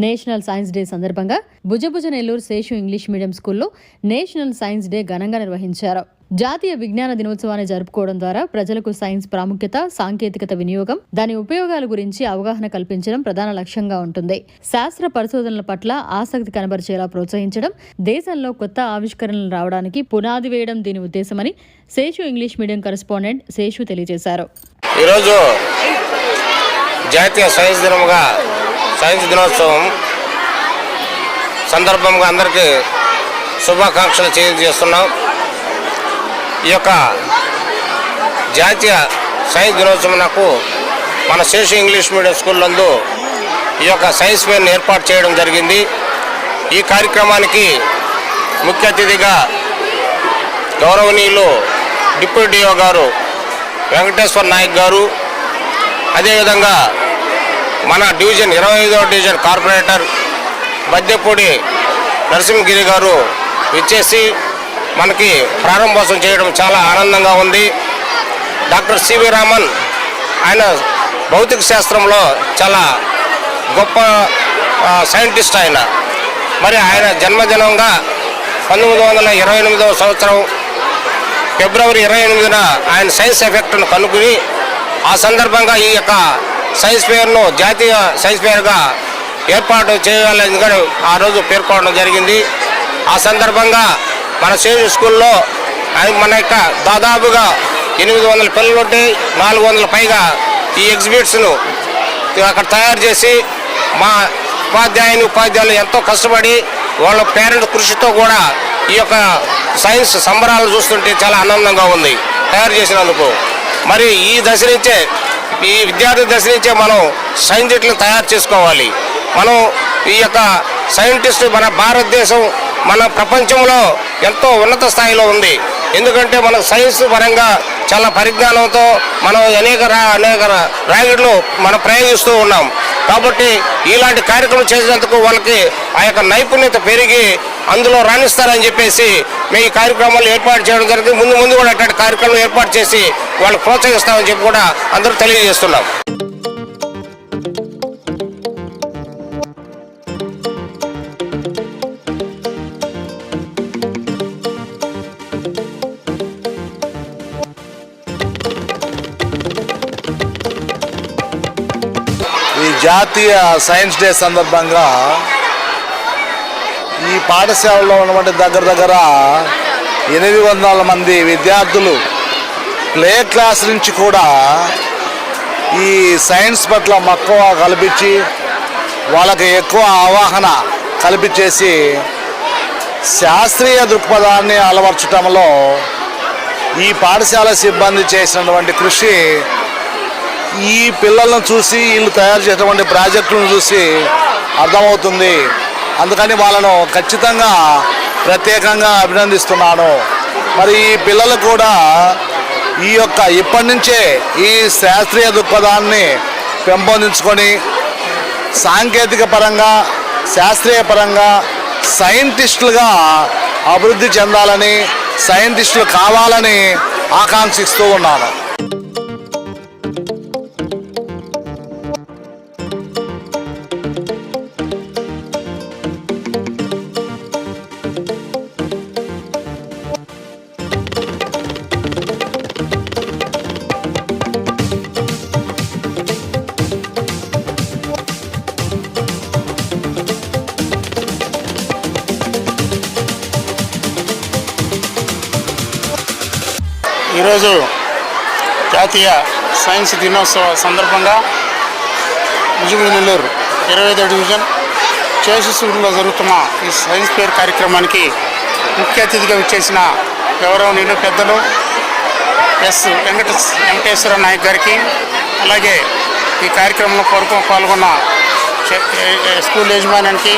National science day సందర్భంగా భుజభుజ Nellore Seshu English medium స్కూల్లో national science day ఘనంగా నిర్వహించారు. జాతీయ విజ్ఞాన దినోత్సవాన్ని జరుపుకోవడం ద్వారా ప్రజలకు సైన్స్ ప్రాముఖ్యత, సాంకేతికత వినియోగం, దాని ఉపయోగాల గురించి అవగాహన కల్పించడం ప్రధాన లక్ష్యంగా ఉంటుంది. శాస్త్ర పరిశోధనల పట్ల ఆసక్తి కనబరిచేలా ప్రోత్సహించడం, దేశంలో కొత్త ఆవిష్కరణలు రావడానికి పునాది వేయడం దీని ఉద్దేశమని Seshu English medium correspondent Seshu తెలియజేశారు. ఈరోజు జాతీయ సైన్స్ దినోత్సవం సందర్భంగా అందరికీ శుభాకాంక్షలు తెలియజేస్తున్నాం. ఈ యొక్క జాతీయ సైన్స్ దినోత్సవం నాకు మన శేషు ఇంగ్లీష్ మీడియం స్కూల్ నందు ఈ యొక్క సైన్స్ ఫేర్ని ఏర్పాటు చేయడం జరిగింది. ఈ కార్యక్రమానికి ముఖ్య అతిథిగా గౌరవనీయులు డిప్యూటీ డిఓ గారు వెంకటేశ్వర నాయక్ గారు, అదేవిధంగా మన division 25వ division corporator Baddepudi Narasimhagiri గారు విచ్చేసి మనకి ప్రారంభోత్సవం చేయడం చాలా ఆనందంగా ఉంది. డాక్టర్ సివి రామన్ ఆయన భౌతిక శాస్త్రంలో చాలా గొప్ప సైంటిస్ట్. మరి ఆయన జన్మదినంగా 1928వ సంవత్సరం ఫిబ్రవరి 28న ఆయన సైన్స్ ఎఫెక్ట్ను కనుగొని ఆ సందర్భంగా ఈ యొక్క సైన్స్ ఫేర్ను జాతీయ సైన్స్ ఫేర్గా ఏర్పాటు చేయాలని ఆ రోజు పేర్కొనడం జరిగింది. ఆ సందర్భంగా మన శేషు స్కూల్లో మన యొక్క దాదాపుగా 800 పిల్లలు ఉంటే 400 పైగా ఈ ఎగ్జిబిట్స్ను అక్కడ తయారు చేసి మా ఉపాధ్యాయులు ఎంతో కష్టపడి వాళ్ళ పేరెంట్ కృషితో కూడా ఈ యొక్క సైన్స్ సంబరాలు చూస్తుంటే చాలా ఆనందంగా ఉంది తయారు చేసినందుకు. మరి ఈ విద్యార్థి దశ నుంచే మనం సైంటిస్టులను తయారు చేసుకోవాలి. మనం ఈ యొక్క సైంటిస్టు మన భారతదేశం మన ప్రపంచంలో ఎంతో ఉన్నత స్థాయిలో ఉంది. ఎందుకంటే మన సైన్స్ పరంగా చాలా పరిజ్ఞానంతో మనం అనేక రాకెట్లు మనం ప్రయోగిస్తూ ఉన్నాం. కాబట్టి ఇలాంటి కార్యక్రమం చేసినందుకు వాళ్ళకి ఆ యొక్క నైపుణ్యత పెరిగి అందులో రాణిస్తారని చెప్పేసి మేము ఈ కార్యక్రమాలు ఏర్పాటు చేయడం జరిగింది. ముందు కూడా అట్లాంటి కార్యక్రమం ఏర్పాటు చేసి వాళ్ళకి ప్రోత్సహిస్తామని చెప్పి కూడా అందరూ తెలియజేస్తున్నాం. ఈ జాతీయ సైన్స్ డే సందర్భంగా ఈ పాఠశాలలో ఉన్నటువంటి దగ్గర 800 మంది విద్యార్థులు ప్లే క్లాస్ నుంచి కూడా ఈ సైన్స్ పట్ల మక్కువ కల్పించి వాళ్ళకి ఎక్కువ అవగాహన కల్పించేసి శాస్త్రీయ దృక్పథాన్ని అలవర్చడంలో ఈ పాఠశాల సిబ్బంది చేసినటువంటి కృషి ఈ పిల్లలను చూసి వీళ్ళు తయారు చేసేటువంటి ప్రాజెక్టులను చూసి అర్థమవుతుంది. అందుకని వాళ్ళను ఖచ్చితంగా ప్రత్యేకంగా అభినందిస్తున్నాను. మరి ఈ పిల్లలు కూడా ఇప్పటి నుంచే ఈ శాస్త్రీయ దృక్పథాన్ని పెంపొందించుకొని సాంకేతిక పరంగా శాస్త్రీయ పరంగా సైంటిస్టులుగా అభివృద్ధి చెందాలని, సైంటిస్టులు కావాలని ఆకాంక్షిస్తూ ఉన్నాను. ఈరోజు జాతీయ సైన్స్ దినోత్సవ సందర్భంగా భుజభుజ నెల్లూరు 25వ డివిజన్ శేషు స్కూల్లో జరుగుతున్న ఈ సైన్స్ ఫేర్ కార్యక్రమానికి ముఖ్య అతిథిగా విచ్చేసిన గౌరవనీయులు పెద్దలు వెంకటేశ్వర నాయక్ గారికి, అలాగే ఈ కార్యక్రమంలో పాల్గొన్న స్కూల్ యాజమాన్యానికి,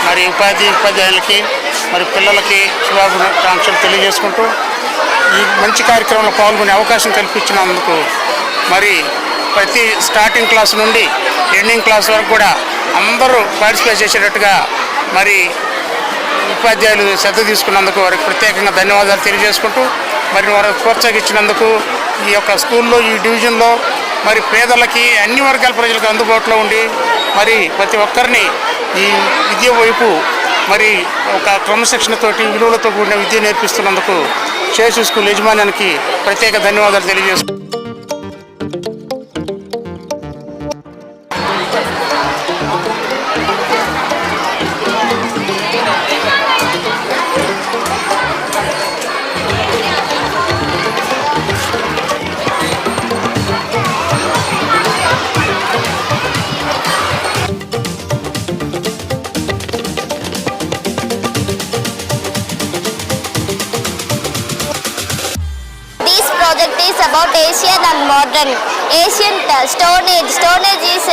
మరి ఉపాధ్యాయులకి, మరి పిల్లలకి శుభాకాంక్షలు తెలియజేసుకుంటూ ఈ మంచి కార్యక్రమంలో పాల్గొనే అవకాశం కల్పించినందుకు మరి ప్రతి స్టార్టింగ్ క్లాస్ నుండి ఎండింగ్ క్లాస్ వరకు కూడా అందరూ పార్టిసిపేట్ చేసేటట్టుగా మరి ఉపాధ్యాయులు శ్రద్ధ తీసుకున్నందుకు వారికి ప్రత్యేకంగా ధన్యవాదాలు తెలియజేసుకుంటూ మరి వారు ప్రోత్సహించినందుకు ఈ యొక్క స్కూల్లో ఈ డివిజన్లో మరి పేదలకి అన్ని వర్గాల ప్రజలకు అందుబాటులో ఉండి మరి ప్రతి ఒక్కరిని ఈ విద్య వైపు మరి ఒక క్రమశిక్షణతోటి విలువలతో కూడిన విద్య నేర్పిస్తున్నందుకు శేషు స్కూల్ యజమాన్యానికి ప్రత్యేక ధన్యవాదాలు తెలియజేస్తున్నాను. Project is about Asian and modern. Ancient Stone Age. Stone Age is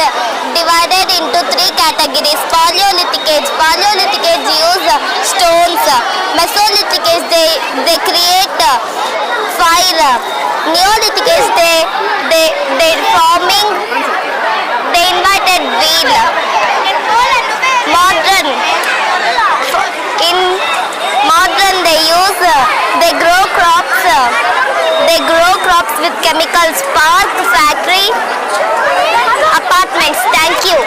divided into 3 categories. Paleolithic Age. Paleolithic Age use stones. Mesolithic Age they create fire. Neolithic Age they farming. They invented wheel. Modern. In modern they grow crops. They grow crops with chemicals. Park, factory, apartments. Thank you.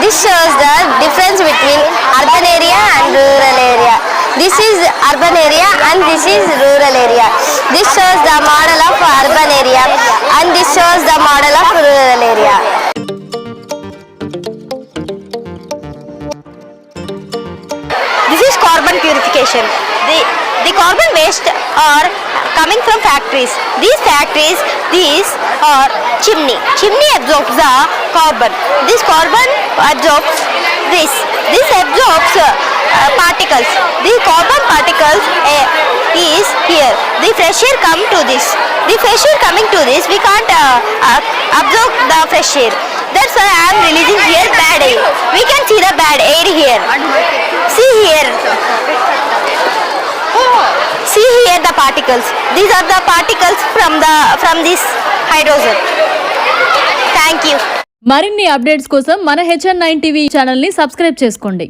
This shows the difference between urban area and rural area. This is urban area and this is rural area. This shows the model of urban area and this shows the model of rural area. This is carbon purification. The carbon waste are coming from factories. These factories, these are chimney. Chimney absorbs the carbon. This carbon absorbs this. This absorbs particles. The carbon particles is here. The fresh air come to this. The fresh air coming to this, we can't absorb the fresh air. That's why I am releasing here bad air. We can see the bad air here. See here. See here the particles. These are the particles from this hydrogen. Thank you. మరిన్ని updates కోసం మన HN9 TV channel ని subscribe చేసుకోండి.